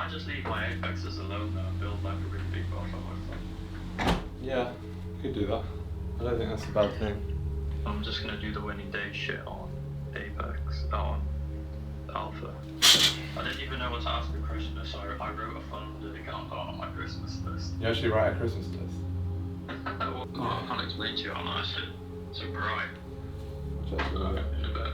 might just leave my apexes alone though and build like a really big buff on my phone. Yeah, could do that. I don't think that's a bad thing. I'm just gonna do the winning day shit on Apex, on Alpha. I didn't even know what to ask for Christmas, so I wrote a funded countdown on my Christmas list. You actually write a Christmas list? Well, I can't explain to you how nice it's so bright. Just a minute. In a bit.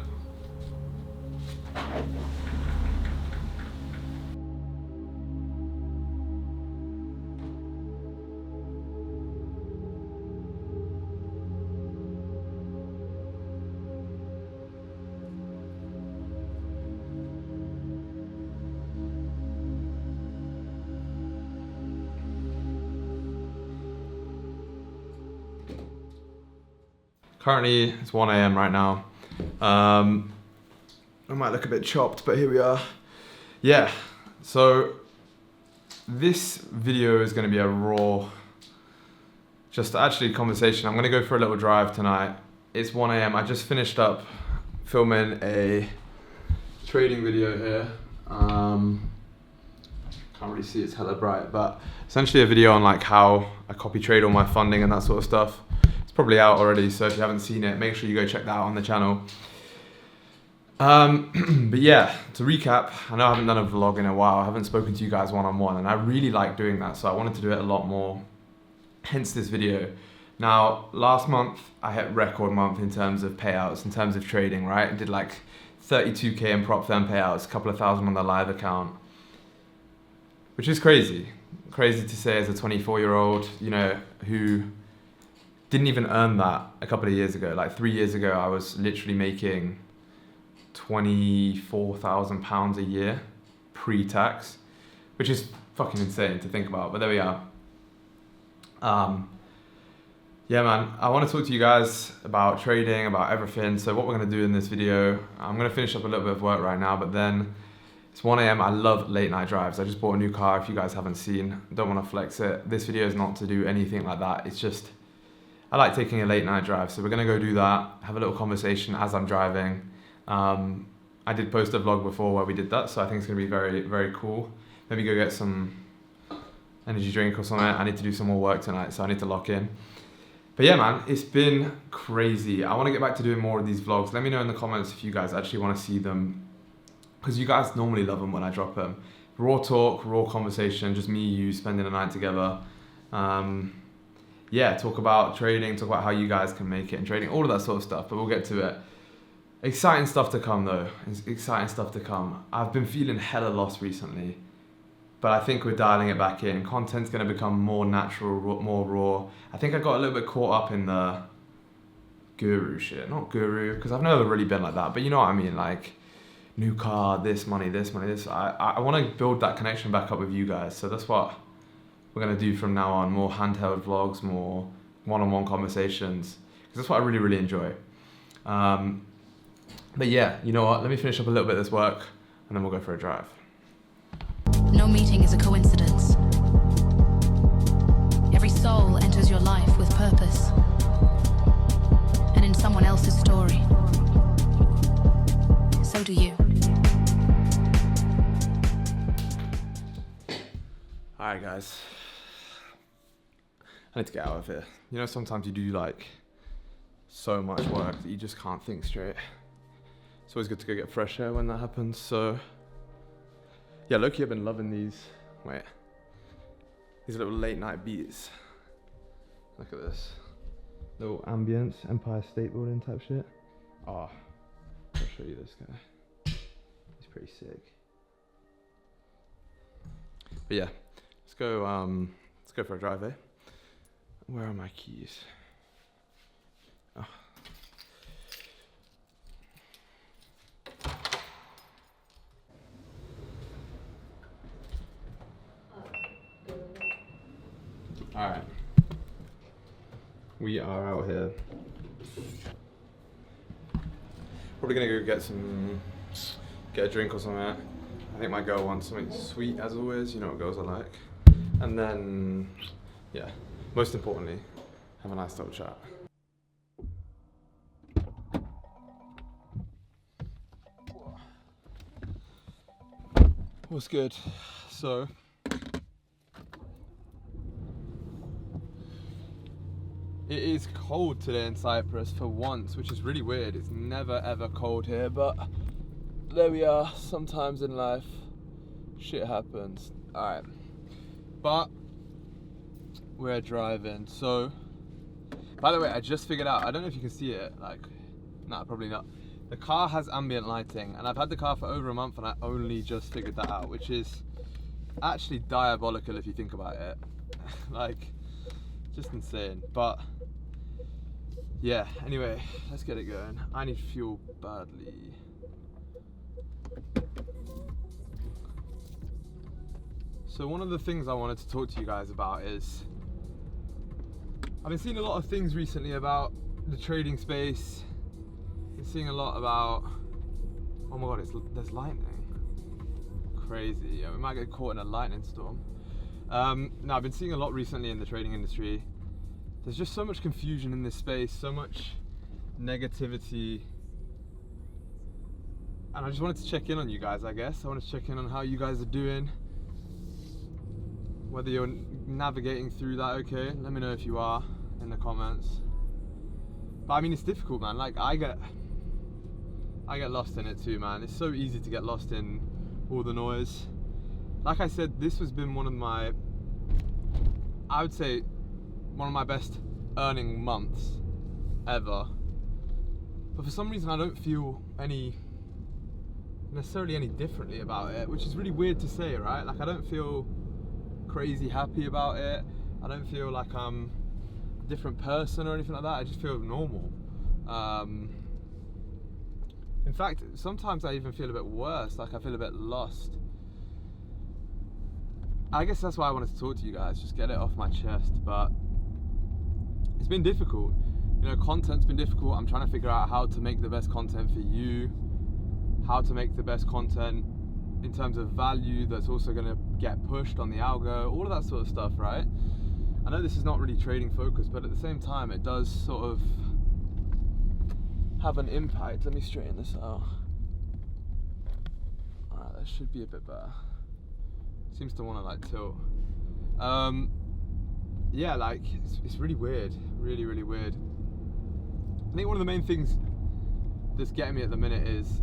Currently, it's 1 AM right now. I might look a bit chopped, but here we are. Yeah, so this video is gonna be a raw, just actually conversation. I'm gonna go for a little drive tonight. It's 1 AM, I just finished up filming a trading video here. Can't really see, it's hella bright, but essentially a video on like how I copy trade all my funding and that sort of stuff. It's probably out already, so if you haven't seen it, make sure you go check that out on the channel. But yeah, to recap, I know I haven't done a vlog in a while, I haven't spoken to you guys one-on-one, and I really like doing that, so I wanted to do it a lot more, hence this video. Now, last month, I hit record month in terms of payouts, in terms of trading, right? I did like 32K in prop firm payouts, a couple of thousand on the live account, which is crazy. Crazy to say as a 24-year-old, you know, who didn't even earn that a couple of years ago. Like 3 years ago, I was literally making £24,000 a year pre-tax, which is fucking insane to think about, but there we are. Yeah, man, I want to talk to you guys about trading, about everything. So what we're going to do in this video, I'm going to finish up a little bit of work right now, but then it's 1 AM. I love late night drives. I just bought a new car. If you guys haven't seen, don't want to flex it. This video is not to do anything like that. It's just, I like taking a late night drive. So we're going to go do that, have a little conversation as I'm driving. I did post a vlog before where we did that, so I think it's going to be very, very cool. Maybe go get some energy drink or something. I need to do some more work tonight, so I need to lock in. But yeah, man, it's been crazy. I want to get back to doing more of these vlogs. Let me know in the comments if you guys actually want to see them, because you guys normally love them when I drop them. Raw talk, raw conversation, just me, you spending the night together. Yeah, talk about trading, talk about how you guys can make it in trading, all of that sort of stuff, but we'll get to it. Exciting stuff to come though, exciting stuff to come. I've been feeling hella lost recently, but I think we're dialing it back in. Content's gonna become more natural, more raw. I think I got a little bit caught up in the guru shit. Not guru, because I've never really been like that, but you know what I mean, like new car, this money, this money, this. I wanna build that connection back up with you guys, so that's what we're gonna do from now on. More handheld vlogs, more one-on-one conversations, because that's what I really, really enjoy. But yeah, you know what, let me finish up a little bit of this work, and then we'll go for a drive. No meeting is a coincidence. Every soul enters your life with purpose, and in someone else's story. So do you. Alright guys, I need to get out of here. You know, sometimes you do like so much work that you just can't think straight. It's always good to go get fresh air when that happens, so yeah, low-key I've been loving these little late night beats. Look at this. Little ambience, Empire State Building type shit. Oh, I'll show you this guy. He's pretty sick. But yeah, let's go for a drive, eh? Where are my keys? Oh. Alright, we are out here. Probably gonna go get a drink or something. I think my girl wants something sweet as always, you know what girls are like. And then, yeah, most importantly, have a nice little chat. What's good? So, it is cold today in Cyprus for once, which is really weird. It's never ever cold here, but there we are. Sometimes in life, shit happens. Alright. But we're driving. So, by the way, I just figured out, I don't know if you can see it, like, nah, probably not. The car has ambient lighting, and I've had the car for over a month and I only just figured that out, which is actually diabolical if you think about it. Like, just insane. But yeah, anyway, let's get it going. I need fuel badly. So one of the things I wanted to talk to you guys about is, I've been seeing a lot of things recently about the trading space. Been seeing a lot about, oh my god, there's lightning. Crazy. Yeah, we might get caught in a lightning storm. No, I've been seeing a lot recently in the trading industry. There's just so much confusion in this space, so much negativity. And I just wanted to check in on you guys, I guess. I wanted to check in on how you guys are doing. Whether you're navigating through that okay. Let me know if you are in the comments. But I mean, it's difficult, man. Like, I get lost in it too, man. It's so easy to get lost in all the noise. Like I said, this has been one of my, I would say, one of my best earning months ever. But for some reason, I don't feel necessarily any differently about it, which is really weird to say, right? Like, I don't feel crazy happy about it. I don't feel like I'm a different person or anything like that. I just feel normal. In fact, sometimes I even feel a bit worse, like I feel a bit lost. I guess that's why I wanted to talk to you guys, just get it off my chest. But it's been difficult. You know, content's been difficult. I'm trying to figure out how to make the best content for you, how to make the best content in terms of value that's also going to get pushed on the algo, all of that sort of stuff, right? I know this is not really trading focused, but at the same time, it does sort of have an impact. Let me straighten this out. Alright, that should be a bit better. Seems to want to like tilt. Yeah, like it's really weird, really weird. I think one of the main things that's getting me at the minute is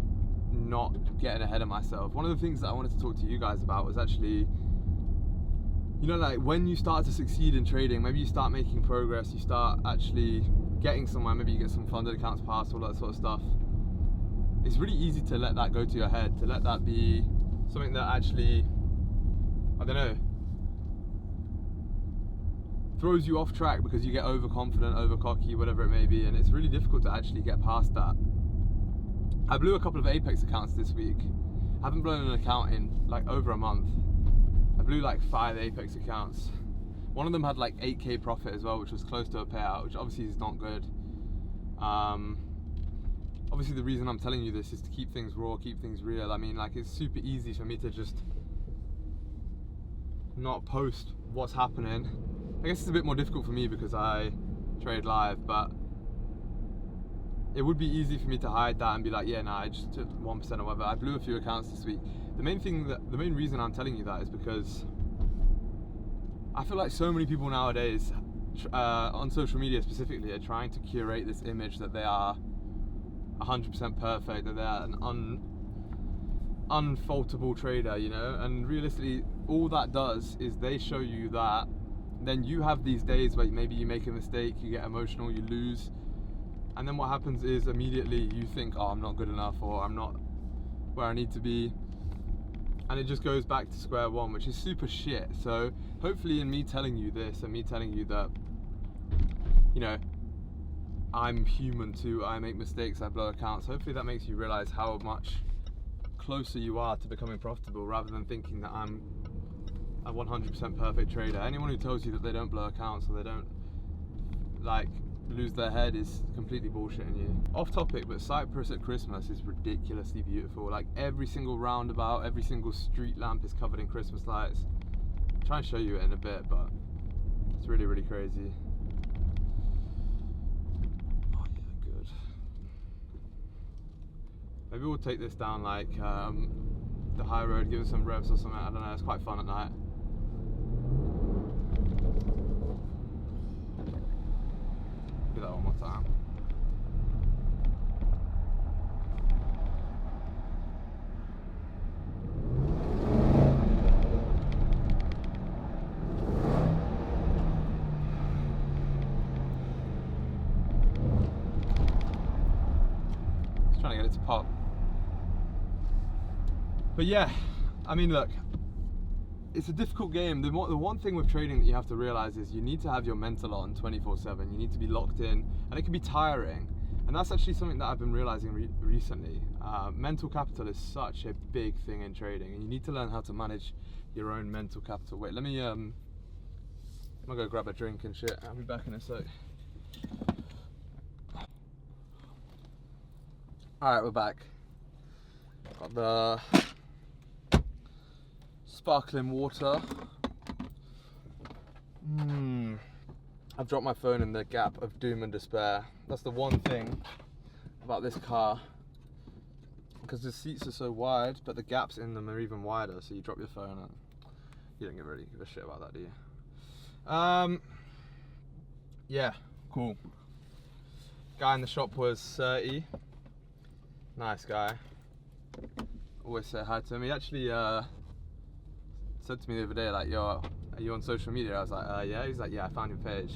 not getting ahead of myself. One of the things that I wanted to talk to you guys about was actually, you know, like when you start to succeed in trading, maybe you start making progress, you start actually getting somewhere, maybe you get some funded accounts passed, all that sort of stuff. It's really easy to let that go to your head, to let that be something that actually, I don't know, throws you off track because you get overconfident, over cocky, whatever it may be, and it's really difficult to actually get past that. I blew a couple of Apex accounts this week. I haven't blown an account in like over a month. I blew like 5 Apex accounts. One of them had like 8k profit as well, which was close to a payout, which obviously is not good. Obviously the reason I'm telling you this is to keep things raw, keep things real. I mean, like, it's super easy for me to just not post what's happening. I guess it's a bit more difficult for me because I trade live, but it would be easy for me to hide that and be like, yeah, nah, I just took 1% or whatever. I blew a few accounts this week. The main reason I'm telling you that is because I feel like so many people nowadays, on social media specifically, are trying to curate this image that they are 100% perfect, that they're an unfaultable trader, you know? And realistically, all that does is they show you that. Then you have these days where maybe you make a mistake, you get emotional, you lose. And then what happens is immediately you think, oh, I'm not good enough, or I'm not where I need to be. And it just goes back to square one, which is super shit. So hopefully in me telling you this and me telling you that, you know, I'm human too, I make mistakes, I blow accounts, hopefully that makes you realize how much closer you are to becoming profitable, rather than thinking that I'm a 100% perfect trader. Anyone who tells you that they don't blow accounts or they don't like lose their head is completely bullshitting you. Off topic, but Cyprus at Christmas is ridiculously beautiful. Like every single roundabout, every single street lamp is covered in Christmas lights. I'll try and show you it in a bit, but it's really crazy. Oh yeah, good. Maybe we'll take this down like the high road, give it some revs or something. I don't know. It's quite fun at night. Do that one more time. Just trying to get it to pop. But yeah, I mean, look, it's a difficult game. The one thing with trading that you have to realize is you need to have your mental on 24/7. You need to be locked in, and it can be tiring. And that's actually something that I've been realizing recently. Mental capital is such a big thing in trading, and you need to learn how to manage your own mental capital. Wait, let me, I'm gonna go grab a drink and shit. I'll be back in a sec. All right, we're back. Got the sparkling water. I've dropped my phone in the gap of doom and despair. That's the one thing about this car, because the seats are so wide, but the gaps in them are even wider. So you drop your phone and you don't really give a shit about that, do you? Yeah, cool. Guy in the shop was 30. Nice guy. Always say hi to him. He actually said to me the other day, like, yo, are you on social media? I was like, yeah. He's like, yeah, I found your page.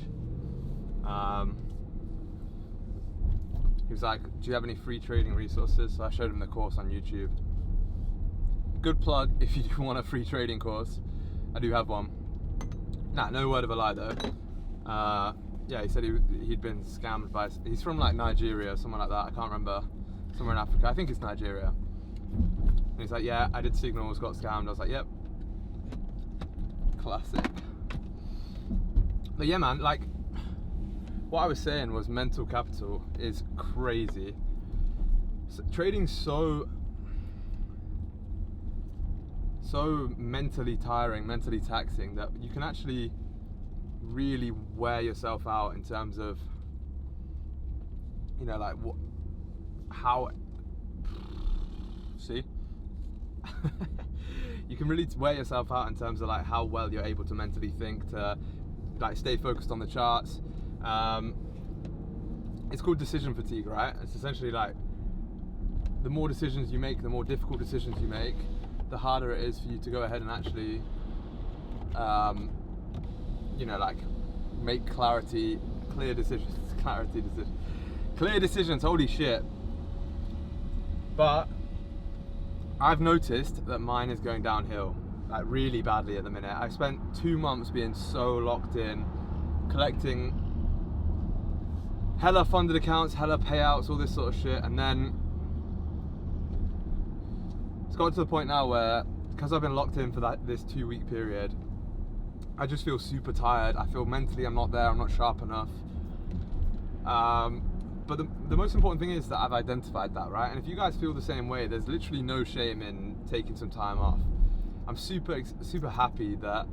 He was like, do you have any free trading resources? So I showed him the course on YouTube. Good plug if you do want a free trading course. I do have one. Nah, no word of a lie though. Yeah, he said he'd been scammed by, he's from like Nigeria, somewhere like that, I can't remember. Somewhere in Africa, I think it's Nigeria. And he's like, yeah, I did signals, got scammed. I was like, yep. Classic. But yeah, man, like, what I was saying was mental capital is crazy. So, trading's so mentally tiring, mentally taxing, that you can actually really wear yourself out in terms of, you know, like see? You can really wear yourself out in terms of like how well you're able to mentally think, to like stay focused on the charts. It's called decision fatigue, right? It's essentially like the more decisions you make, the more difficult decisions you make, the harder it is for you to go ahead and actually you know, like make clear decisions, holy shit. But I've noticed that mine is going downhill, like really badly at the minute. I spent 2 months being so locked in, collecting hella funded accounts, hella payouts, all this sort of shit, and then it's got to the point now where, because I've been locked in for this 2 week period, I just feel super tired. I feel mentally I'm not there, I'm not sharp enough. But the most important thing is that I've identified that, right? And if you guys feel the same way, there's literally no shame in taking some time off. I'm super happy that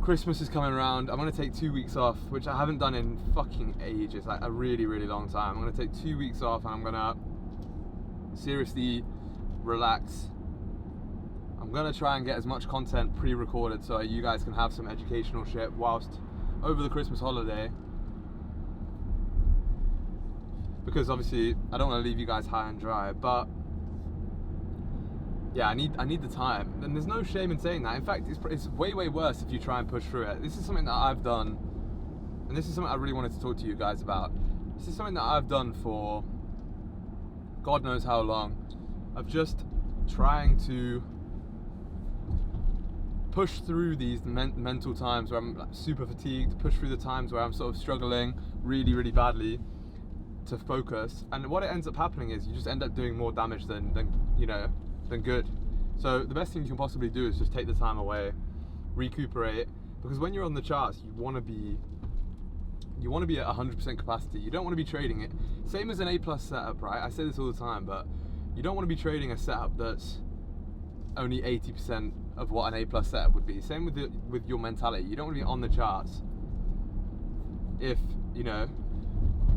Christmas is coming around. I'm gonna take 2 weeks off, which I haven't done in fucking ages, like a really, really long time. I'm gonna take 2 weeks off and I'm gonna seriously relax. I'm gonna try and get as much content pre-recorded so you guys can have some educational shit whilst over the Christmas holiday. Because obviously I don't want to leave you guys high and dry, but yeah, I need the time, and there's no shame in saying that. In fact, it's way worse if you try and push through it. This is something that I've done, and this is something I really wanted to talk to you guys about. This is something that I've done for God knows how long, of just trying to push through these mental times where I'm like super fatigued, push through the times where I'm sort of struggling really badly to focus, and what it ends up happening is you just end up doing more damage than good. So the best thing you can possibly do is just take the time away, recuperate, because when you're on the charts, you want to be at 100% capacity. You don't want to be trading it. Same as an A+ setup, right? I say this all the time, but you don't want to be trading a setup that's only 80% of what an A+ setup would be. Same with your mentality. You don't want to be on the charts if, you know,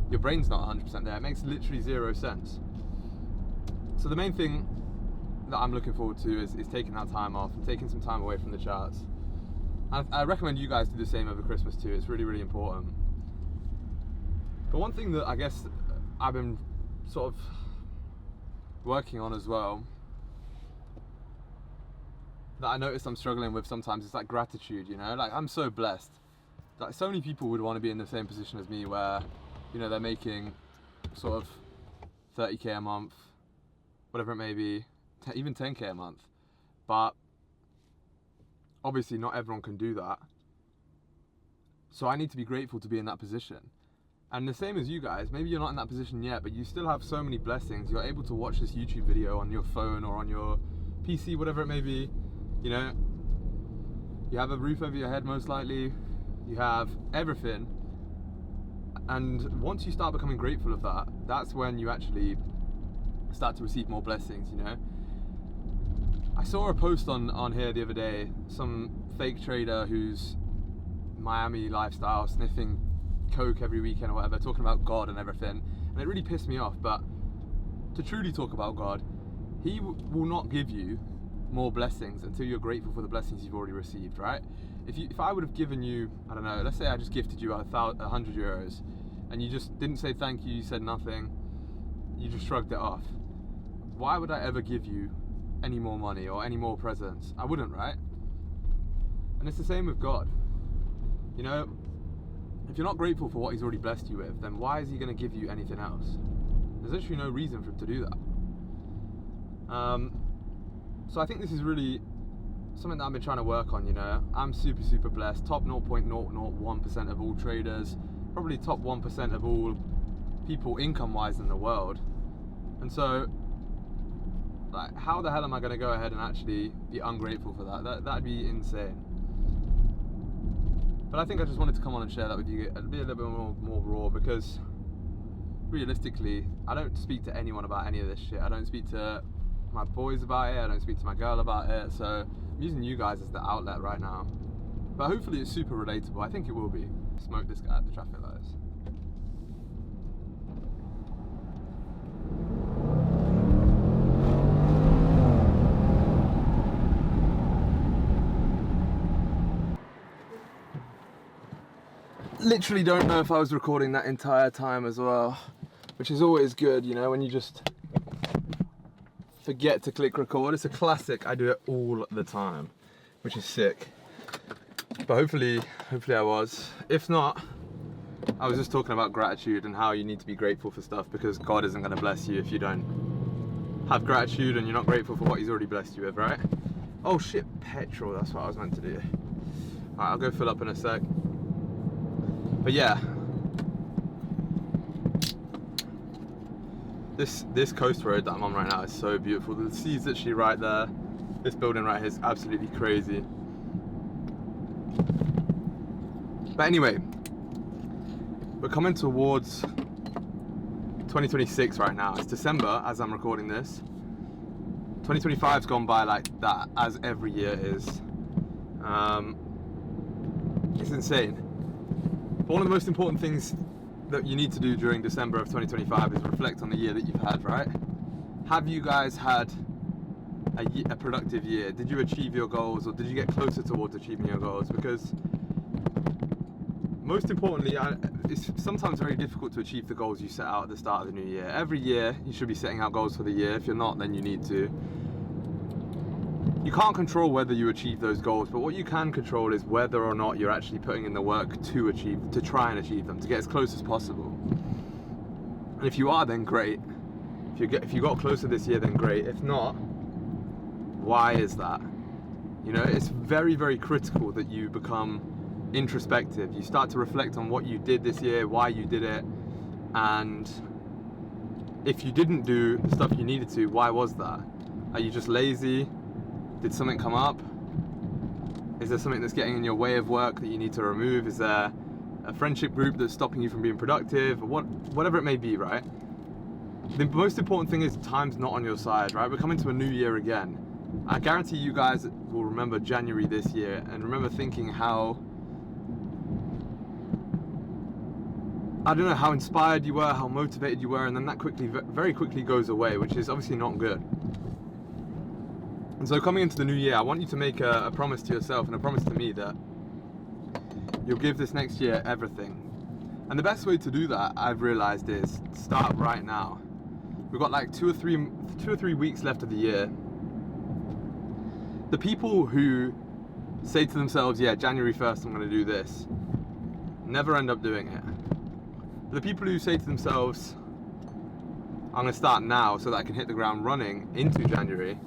your brain's not 100% there. It makes literally zero sense. So the main thing that I'm looking forward to is taking that time off and taking some time away from the charts. I recommend you guys do the same over Christmas too. It's really, really important. But one thing that I guess I've been sort of working on as well, that I noticed I'm struggling with sometimes, is like gratitude, you know? Like, I'm so blessed. Like, so many people would want to be in the same position as me where, you know, they're making sort of 30k a month, whatever it may be, even 10k a month. But obviously not everyone can do that. So I need to be grateful to be in that position. And the same as you guys, maybe you're not in that position yet, but you still have so many blessings. You're able to watch this YouTube video on your phone or on your PC, whatever it may be. You know, you have a roof over your head most likely, you have everything. And once you start becoming grateful of that, that's when you actually start to receive more blessings, you know. I saw a post on here the other day, some fake trader who's Miami lifestyle, sniffing coke every weekend or whatever, talking about God and everything, and it really pissed me off. But to truly talk about God, he will not give you more blessings until you're grateful for the blessings you've already received, right? If I would have given you, I don't know, let's say I just gifted you 100 euros and you just didn't say thank you, you said nothing, you just shrugged it off, why would I ever give you any more money or any more presents? I wouldn't, right? And it's the same with God. You know, if you're not grateful for what he's already blessed you with, then why is he going to give you anything else? There's actually no reason for him to do that. So I think this is really something that I've been trying to work on, you know. I'm super, super blessed. Top 0.001% of all traders. Probably top 1% of all people income-wise in the world. And so, like, how the hell am I going to go ahead and actually be ungrateful for that? That'd be insane. But I think I just wanted to come on and share that with you, and be a little bit more raw, because realistically, I don't speak to anyone about any of this shit. I don't speak to my boys about it, I don't speak to my girl about it, so I'm using you guys as the outlet right now. But hopefully it's super relatable. I think it will be. Smoke this guy at the traffic lights. Literally don't know if I was recording that entire time as well, which is always good, you know, when you just forget to click record. It's a classic. I do it all the time, which is sick. But hopefully I was. If not, I was just talking about gratitude and how you need to be grateful for stuff, because God isn't going to bless you if you don't have gratitude and you're not grateful for what he's already blessed you with, right? Oh shit, petrol, that's what I was meant to do. Alright, I'll go fill up in a sec. But yeah, this coast road that I'm on right now is so beautiful. The sea's literally right there. This building right here is absolutely crazy. But anyway, we're coming towards 2026 right now. It's December as I'm recording this. 2025's gone by like that, as every year is. It's insane. But one of the most important things that you need to do during December of 2025 is reflect on the year that you've had, right? Have you guys had a productive year? Did you achieve your goals, or did you get closer towards achieving your goals? Because most importantly, it's sometimes very difficult to achieve the goals you set out at the start of the new year. Every year you should be setting out goals for the year. If you're not, then you need to. You can't control whether you achieve those goals, but what you can control is whether or not you're actually putting in the work to try and achieve them, to get as close as possible. And if you are, then great. If you got closer this year, then great. If not, why is that? You know, it's very, very critical that you become introspective. You start to reflect on what you did this year, why you did it, and if you didn't do the stuff you needed to, why was that? Are you just lazy? Did something come up? Is there something that's getting in your way of work that you need to remove? Is there a friendship group that's stopping you from being productive? Or whatever it may be, right? The most important thing is time's not on your side, right? We're coming to a new year again. I guarantee you guys will remember January this year and remember thinking how, I don't know, how inspired you were, how motivated you were, and then that very quickly goes away, which is obviously not good. And so coming into the new year, I want you to make a promise to yourself and a promise to me that you'll give this next year everything. And the best way to do that, I've realized, is start right now. We've got like two or three weeks left of the year. The people who say to themselves, yeah, January 1st, I'm going to do this, never end up doing it. The people who say to themselves, I'm going to start now so that I can hit the ground running into January,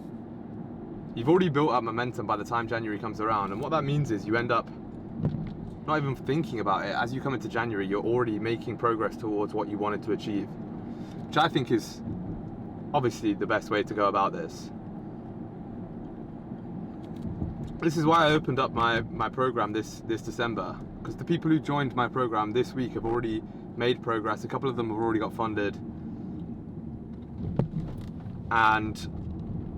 you've already built up momentum by the time January comes around. And what that means is you end up not even thinking about it. As you come into January, you're already making progress towards what you wanted to achieve, which I think is obviously the best way to go about this. This is why I opened up my program this December, because the people who joined my program this week have already made progress. A couple of them have already got funded, and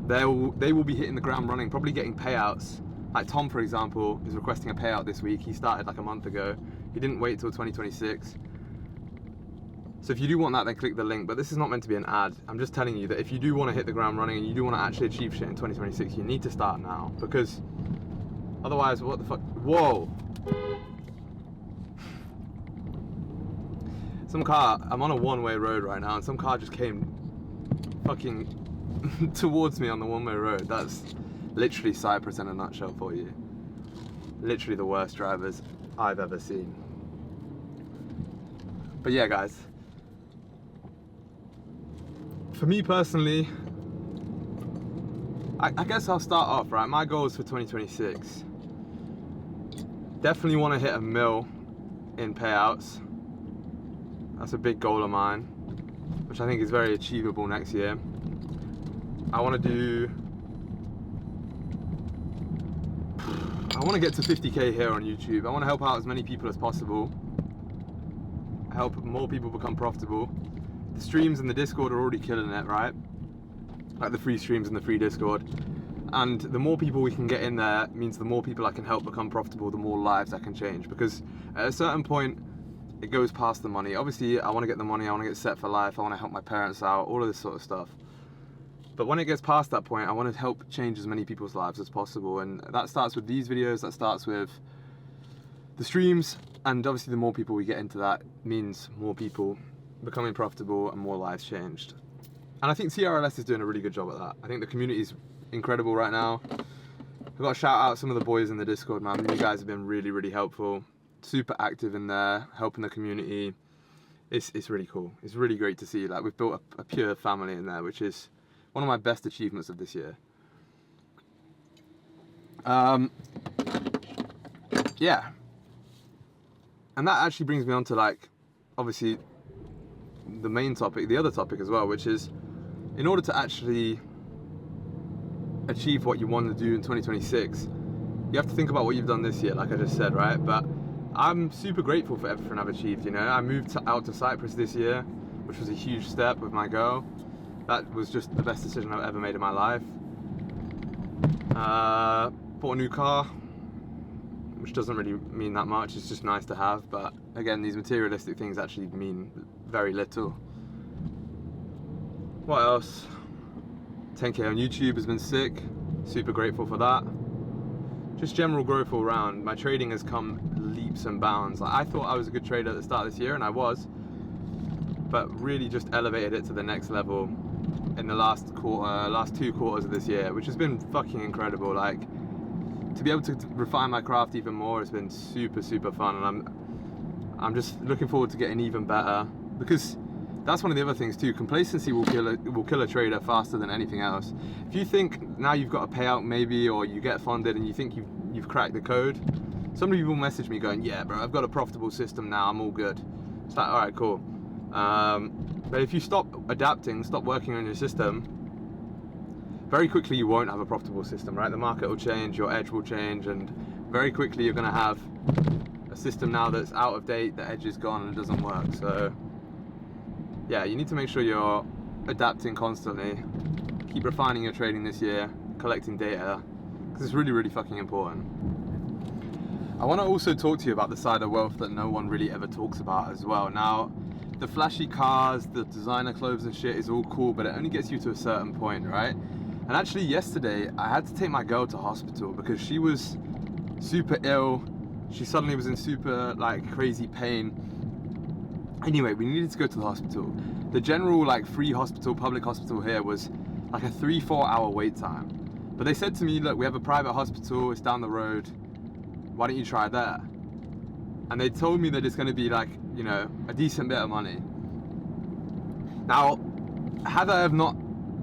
they will be hitting the ground running, probably getting payouts. Like Tom, for example, is requesting a payout this week. He started like a month ago. He didn't wait till 2026. So if you do want that, then click the link. But this is not meant to be an ad. I'm just telling you that if you do want to hit the ground running and you do want to actually achieve shit in 2026, you need to start now, because otherwise, what the fuck? Whoa! Some car, I'm on a one-way road right now, and some car just came fucking towards me on the one-way road. That's literally Cyprus in a nutshell for you. Literally the worst drivers I've ever seen. But yeah, guys, for me personally, I guess I'll start off, right? My goals for 2026. Definitely want to hit 1 mil in payouts. That's a big goal of mine, which I think is very achievable next year. I want to get to 50k here on YouTube. I want to help out as many people as possible. Help more people become profitable. The streams and the Discord are already killing it, right? Like the free streams and the free Discord. And the more people we can get in there means the more people I can help become profitable, the more lives I can change. Because at a certain point, it goes past the money. Obviously, I want to get the money, I want to get set for life, I want to help my parents out, all of this sort of stuff. But when it gets past that point, I want to help change as many people's lives as possible. And that starts with these videos, that starts with the streams. And obviously, the more people we get into that means more people becoming profitable and more lives changed. And I think TRLS is doing a really good job at that. I think the community is incredible right now. I've got to shout out some of the boys in the Discord, man. You guys have been really, really helpful. Super active in there, helping the community. It's really cool. It's really great to see. Like, we've built a pure family in there, which is one of my best achievements of this year. Yeah. And that actually brings me on to, like, obviously the main topic, the other topic as well, which is, in order to actually achieve what you want to do in 2026, you have to think about what you've done this year, like I just said, right? But I'm super grateful for everything I've achieved, you know. I moved out to Cyprus this year, which was a huge step with my girl. That was just the best decision I've ever made in my life. Bought a new car, which doesn't really mean that much. It's just nice to have. But again, these materialistic things actually mean very little. What else? 10k on YouTube has been sick. Super grateful for that. Just general growth all around. My trading has come leaps and bounds. Like, I thought I was a good trader at the start of this year, and I was, but really just elevated it to the next level in the last 2 quarters of this year, which has been fucking incredible. Like, to be able to refine my craft even more has been super, super fun, and I'm just looking forward to getting even better, because that's one of the other things too. Complacency will kill a trader faster than anything else. If you think now you've got a payout maybe, or you get funded and you think you've cracked the code, some people message me going, yeah bro, I've got a profitable system now, I'm all good. It's like, alright, cool. But if you stop adapting, stop working on your system, very quickly you won't have a profitable system, right? The market will change, your edge will change, and very quickly you're going to have a system now that's out of date, the edge is gone and it doesn't work. So yeah, you need to make sure you're adapting constantly. Keep refining your trading this year, collecting data, because it's really, really fucking important. I want to also talk to you about the side of wealth that no one really ever talks about as well. Now, the flashy cars, the designer clothes and shit is all cool, but it only gets you to a certain point, right? And actually yesterday, I had to take my girl to hospital because she was super ill. She suddenly was in super like crazy pain. Anyway, we needed to go to the hospital. The general like free hospital, public hospital here was like a 3-4 hour wait time. But they said to me, look, we have a private hospital, it's down the road. Why don't you try there? And they told me that it's going to be like, you know, a decent bit of money. Now, had I have not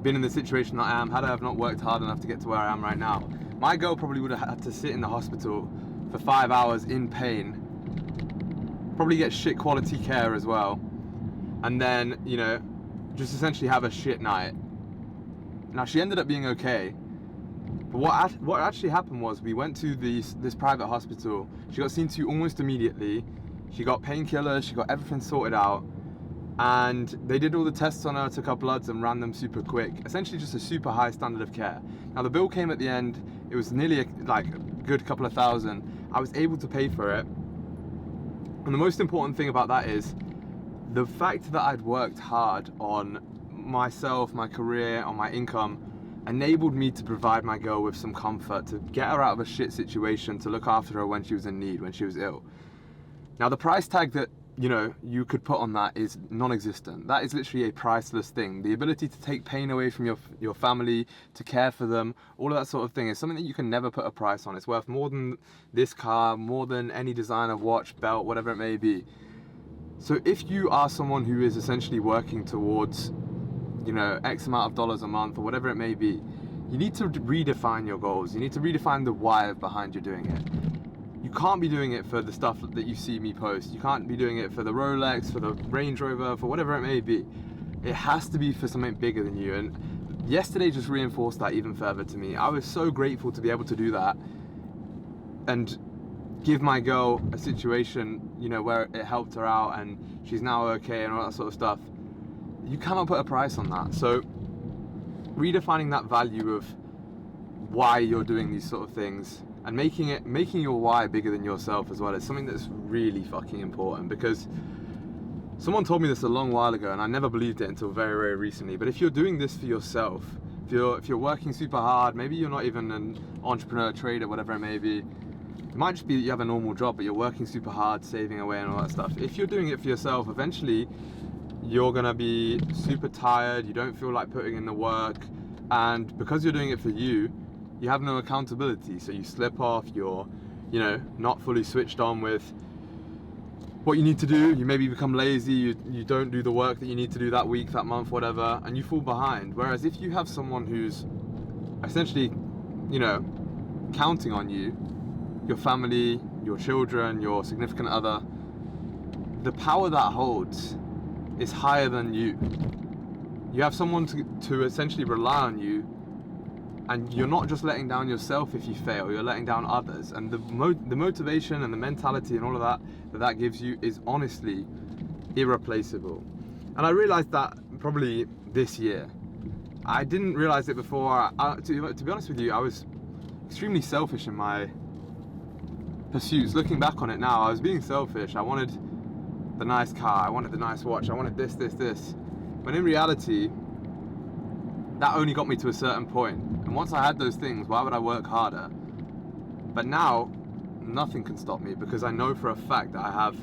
been in the situation that I am, had I have not worked hard enough to get to where I am right now, my girl probably would have had to sit in the hospital for 5 hours in pain, probably get shit quality care as well, and then, you know, just essentially have a shit night. Now, she ended up being okay, but what actually happened was we went to this private hospital. She got seen to almost immediately. She got painkillers, she got everything sorted out, and they did all the tests on her, took her bloods and ran them super quick. Essentially just a super high standard of care. Now the bill came at the end, it was nearly like a good couple of thousand. I was able to pay for it. And the most important thing about that is the fact that I'd worked hard on myself, my career, on my income, enabled me to provide my girl with some comfort, to get her out of a shit situation, to look after her when she was in need, when she was ill. Now the price tag that, you know, you could put on that is non-existent. That is literally a priceless thing. The ability to take pain away from your family, to care for them, all of that sort of thing is something that you can never put a price on. It's worth more than this car, more than any designer watch, belt, whatever it may be. So if you are someone who is essentially working towards, you know, X amount of dollars a month or whatever it may be, you need to redefine your goals. You need to redefine the why behind you doing it. You can't be doing it for the stuff that you see me post. You can't be doing it for the Rolex, for the Range Rover, for whatever it may be. It has to be for something bigger than you. And yesterday just reinforced that even further to me. I was so grateful to be able to do that and give my girl a situation, you know, where it helped her out and she's now okay and all that sort of stuff. You cannot put a price on that. So redefining that value of why you're doing these sort of things and making your why bigger than yourself as well is something that's really fucking important, because someone told me this a long while ago and I never believed it until very, very recently. But if you're doing this for yourself, if you're working super hard, maybe you're not even an entrepreneur, trader, whatever it may be, it might just be that you have a normal job but you're working super hard, saving away and all that stuff. If you're doing it for yourself, eventually you're gonna be super tired, you don't feel like putting in the work, and because you're doing it for you, you have no accountability, so you slip off, you're, you know, not fully switched on with what you need to do, you maybe become lazy, you don't do the work that you need to do that week, that month, whatever, and you fall behind. Whereas if you have someone who's essentially, you know, counting on you, your family, your children, your significant other, the power that holds is higher than you. You have someone to essentially rely on you, and you're not just letting down yourself if you fail, you're letting down others. And the motivation and the mentality and all of that gives you is honestly irreplaceable. And I realized that probably this year. I didn't realize it before. To be honest with you, I was extremely selfish in my pursuits. Looking back on it now, I was being selfish. I wanted the nice car, I wanted the nice watch, I wanted this. When in reality, that only got me to a certain point. And once I had those things, why would I work harder? But now, nothing can stop me, because I know for a fact that I have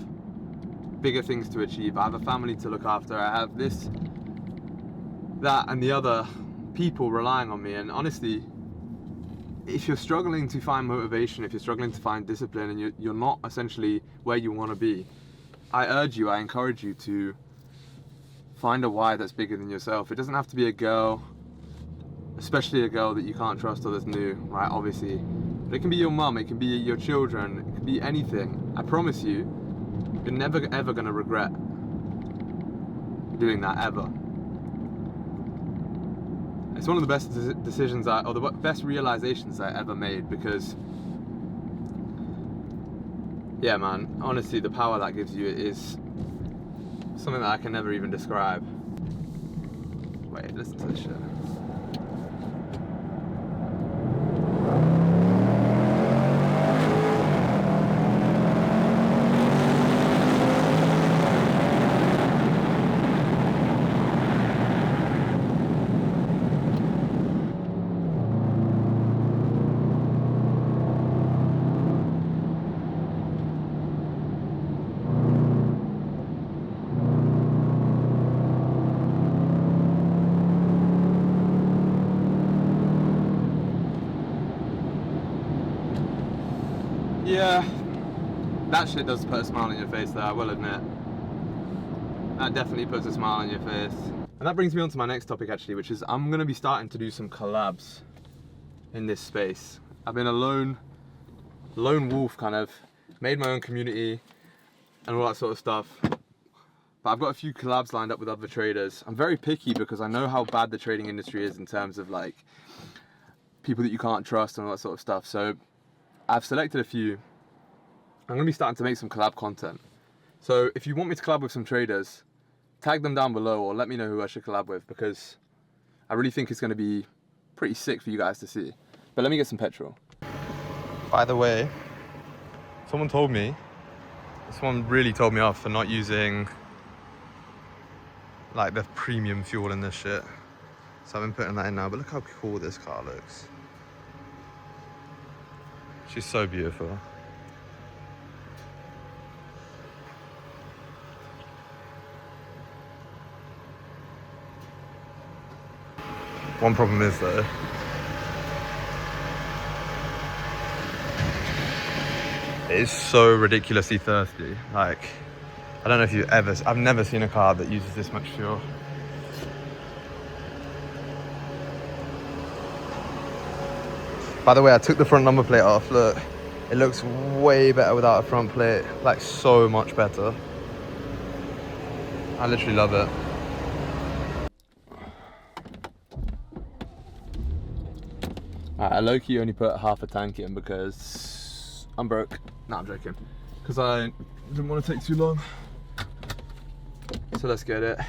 bigger things to achieve. I have a family to look after. I have this, that, and the other people relying on me. And honestly, if you're struggling to find motivation, if you're struggling to find discipline, and you're not essentially where you want to be, I urge you, I encourage you to find a why that's bigger than yourself. It doesn't have to be a girl, especially a girl that you can't trust or that's new, right? Obviously. But it can be your mum, it can be your children, it can be anything. I promise you, you're never ever gonna regret doing that, ever. It's one of the best decisions or the best realizations I ever made, because yeah, man, honestly, the power that gives you is something that I can never even describe. Wait, listen to this shit. Yeah, that shit does put a smile on your face though, I will admit. That definitely puts a smile on your face. And that brings me on to my next topic actually, which is I'm gonna be starting to do some collabs in this space. I've been a lone wolf kind of, made my own community and all that sort of stuff. But I've got a few collabs lined up with other traders. I'm very picky because I know how bad the trading industry is in terms of like people that you can't trust and all that sort of stuff. So I've selected a few. I'm gonna be starting to make some collab content. So if you want me to collab with some traders, tag them down below or let me know who I should collab with, because I really think it's gonna be pretty sick for you guys to see. But let me get some petrol. By the way, someone really told me off for not using like the premium fuel in this shit. So I've been putting that in now, but look how cool this car looks. She's so beautiful. One problem is though, it is so ridiculously thirsty. Like, I don't know if I've never seen a car that uses this much fuel. By the way, I took the front number plate off, look. It looks way better without a front plate, like so much better. I literally love it. I low-key only put half a tank in because I'm broke. No, I'm joking. Because I didn't want to take too long. So let's get it.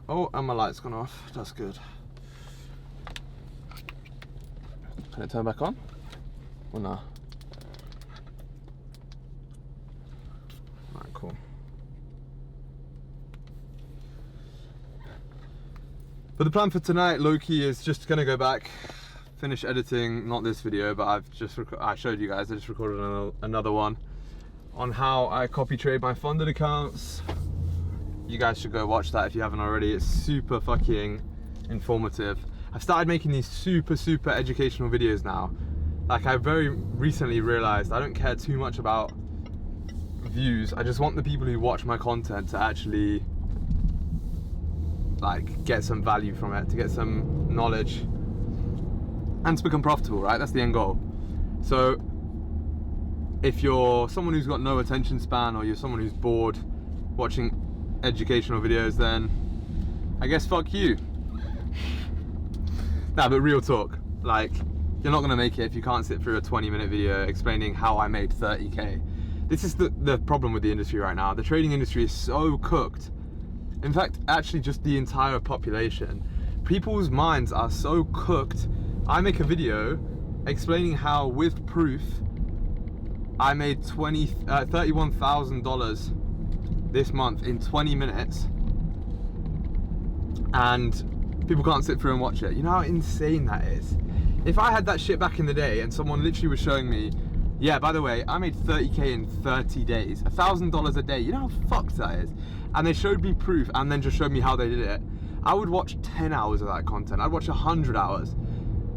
Oh, and my light's gone off. That's good. Can it turn back on? Or no? Alright, cool. But the plan for tonight, low-key, is just gonna go back, finish editing, not this video, but I showed you guys, I just recorded another one on how I copy trade my funded accounts. You guys should go watch that if you haven't already. It's super fucking informative. I've started making these super educational videos now. Like, I very recently realized I don't care too much about views. I just want the people who watch my content to actually like get some value from it, to get some knowledge and to become profitable, right? That's the end goal. So if you're someone who's got no attention span, or you're someone who's bored watching educational videos, then I guess fuck you. Nah, but real talk, like, you're not gonna make it if you can't sit through a 20-minute video explaining how I made 30K. This is the problem with the industry right now. The trading industry is so cooked. In fact, actually just the entire population. People's minds are so cooked. I make a video explaining how, with proof, I made $31,000 this month in 20 minutes. And people can't sit through and watch it. You know how insane that is? If I had that shit back in the day and someone literally was showing me, yeah, by the way, I made 30K in 30 days, $1,000 a day, you know how fucked that is? And they showed me proof and then just showed me how they did it, I would watch 10 hours of that content. I'd watch 100 hours.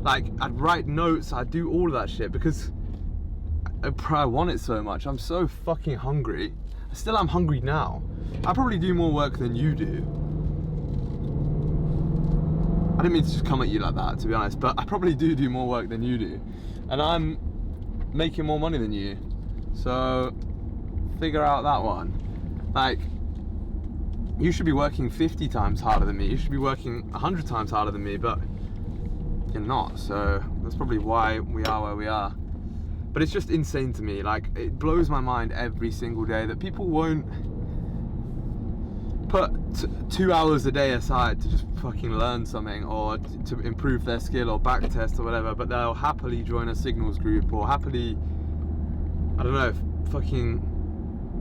Like, I'd write notes, I'd do all of that shit because I want it so much. I'm so fucking hungry. I still am hungry now. I probably do more work than you do. I didn't mean to just come at you like that, to be honest, but I probably do more work than you do. And I'm making more money than you. So figure out that one. Like, you should be working 50 times harder than me. You should be working 100 times harder than me, but you're not. So that's probably why we are where we are. But it's just insane to me. Like, it blows my mind every single day that people won't put 2 hours a day aside to just fucking learn something, or to improve their skill, or back test or whatever, but they'll happily join a signals group, or happily, I don't know, fucking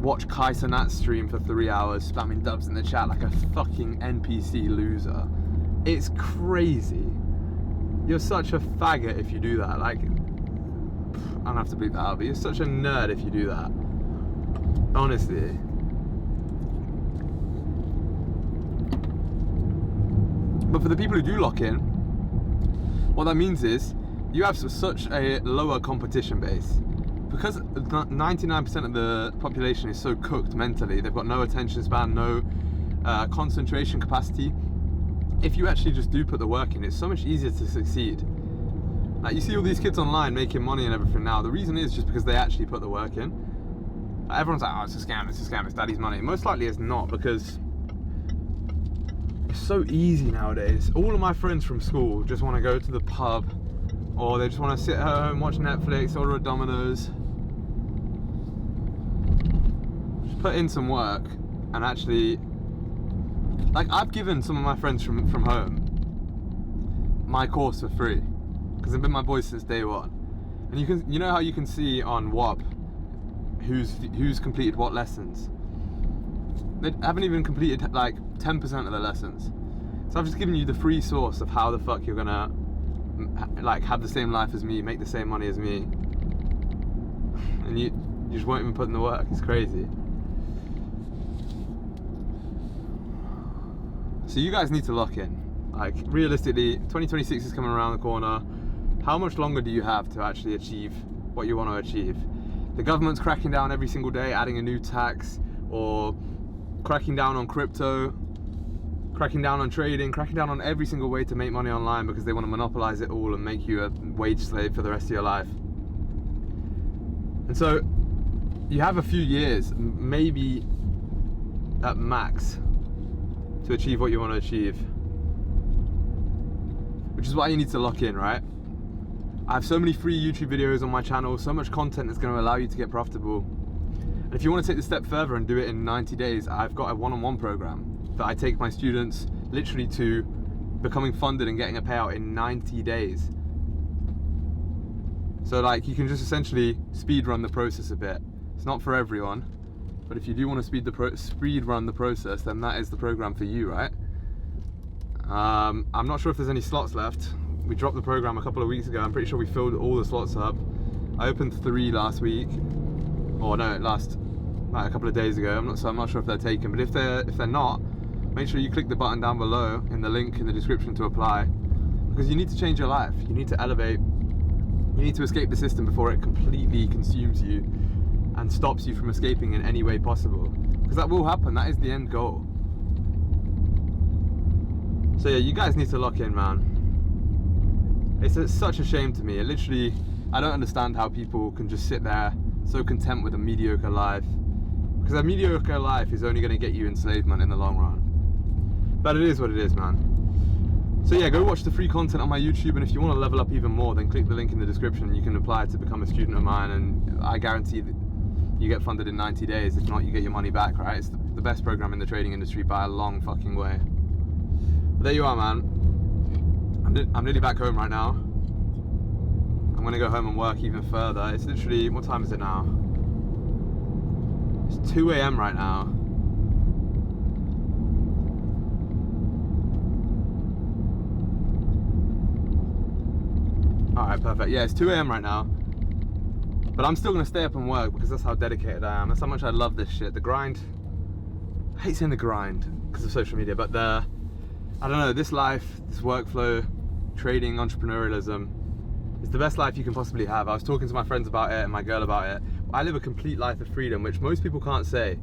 watch Kai Cenat's stream for 3 hours spamming dubs in the chat like a fucking NPC loser. It's crazy. You're such a faggot if you do that. Like, I don't have to bleep that out, but you're such a nerd if you do that. Honestly. But for the people who do lock in, what that means is you have such a lower competition base. Because 99% of the population is so cooked mentally, they've got no attention span, no concentration capacity. If you actually just do put the work in, it's so much easier to succeed. Like, you see all these kids online making money and everything now. The reason is just because they actually put the work in. Like, everyone's like, oh, it's a scam, it's daddy's money. Most likely it's not, because it's so easy nowadays. All of my friends from school just want to go to the pub, or they just want to sit at home, watch Netflix, order a Domino's. Just put in some work and actually, like, I've given some of my friends from home my course for free, because I've been my boys since day one. And you know how you can see on WAP who's completed what lessons? They haven't even completed like 10% of the lessons. So I've just given you the free source of how the fuck you're gonna like have the same life as me, make the same money as me, and you just won't even put in the work. It's crazy. So you guys need to lock in. Like, realistically, 2026 is coming around the corner. How much longer do you have to actually achieve what you want to achieve? The government's cracking down every single day, adding a new tax, or cracking down on crypto, cracking down on trading, cracking down on every single way to make money online, because they want to monopolize it all and make you a wage slave for the rest of your life. And so you have a few years, maybe at max, to achieve what you want to achieve, which is why you need to lock in, right? I have so many free YouTube videos on my channel, so much content that's going to allow you to get profitable. And if you want to take the step further and do it in 90 days, I've got a one-on-one program that I take my students literally to becoming funded and getting a payout in 90 days. So like, you can just essentially speed run the process a bit. It's not for everyone, but if you do want to speed run the process, then that is the program for you, right? I'm not sure if there's any slots left. We dropped the program a couple of weeks ago. I'm pretty sure we filled all the slots up. I opened 3 last week, or no, like a couple of days ago. I'm not sure if they're taken, but if they're not, make sure you click the button down below in the link in the description to apply, because you need to change your life. You need to elevate. You need to escape the system before it completely consumes you and stops you from escaping in any way possible, because that will happen. That is the end goal. So yeah, you guys need to lock in, man. It's such a shame to me. I don't understand how people can just sit there so content with a mediocre life, because a mediocre life is only going to get you enslavement in the long run. But it is what it is, man. So yeah, go watch the free content on my YouTube, and if you want to level up even more, then click the link in the description. You can apply to become a student of mine, and I guarantee that you get funded in 90 days. If not, you get your money back, right? It's the best program in the trading industry by a long fucking way. But there you are, man. I'm nearly back home right now. I'm gonna go home and work even further. It's literally, what time is it now? It's 2 AM right now. Alright, perfect. Yeah, it's 2 AM right now. But I'm still gonna stay up and work, because that's how dedicated I am. That's how much I love this shit. The grind. I hate saying the grind because of social media, but I don't know, this life, this workflow, trading, entrepreneurialism, is the best life you can possibly have. I was talking to my friends about it and my girl about it. I live a complete life of freedom, which most people can't say.